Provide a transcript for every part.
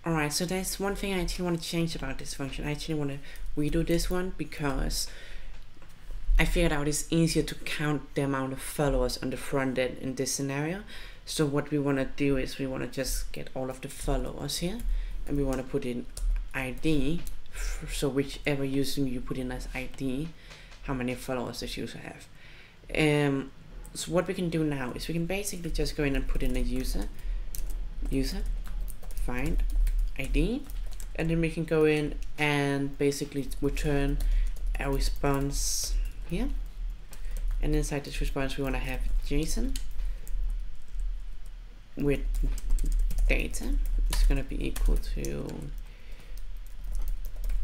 Alright, so there's one thing I actually want to change about this function. I actually want to redo this one because I figured out it's easier to count the amount of followers on the front end in this scenario. So what we want to do is we want to just get all of the followers here, and we want to put in ID. So whichever user you put in as ID, how many followers this user have. So what we can do now is we can basically just go in and put in a user find ID, and then we can go in and basically return a response here, and inside this response we want to have JSON with data. It's going to be equal to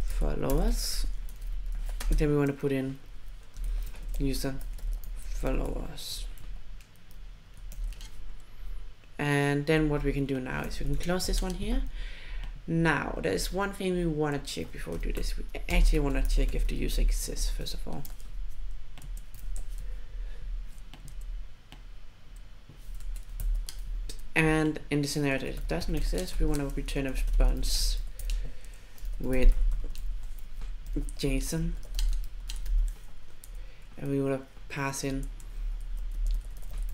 followers. Then we want to put in user followers, and then what we can do now is we can close this one here. Now there's one thing we want to check before we do this. We actually want to check if the user exists first of all. And in the scenario that it doesn't exist, we want to return a response with JSON, and we want to pass in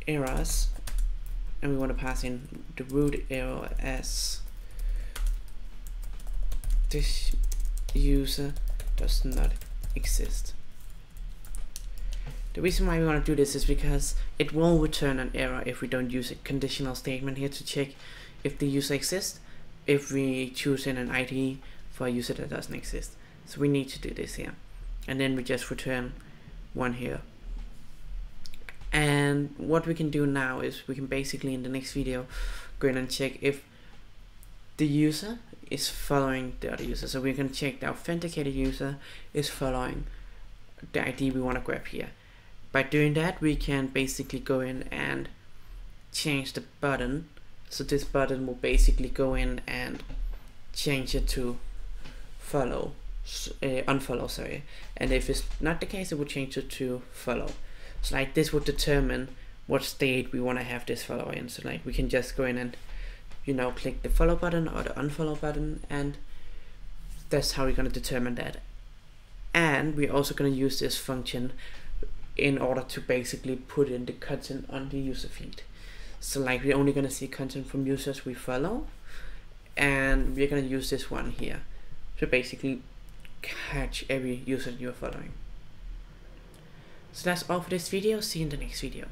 errors, and we want to pass in the root error as this user does not exist. The reason why we want to do this is because it will return an error if we don't use a conditional statement here to check if the user exists, if we choose in an ID for a user that doesn't exist. So we need to do this here, and then we just return one here. And what we can do now is we can basically in the next video go in and check if the user is following the other user. So we can check the authenticated user is following the ID we want to grab here. By doing that, we can basically go in and change the button. So this button will basically go in and change it to follow, unfollow, sorry. And if it's not the case, it will change it to follow. So like this would determine what state we want to have this follow in. So like we can just go in and, you know, click the follow button or the unfollow button, and that's how we're going to determine that. And we're also going to use this function in order to basically put in the content on the user feed. So like we're only going to see content from users we follow, and we're going to use this one here to basically catch every user you're following. So that's all for this video. See you in the next video.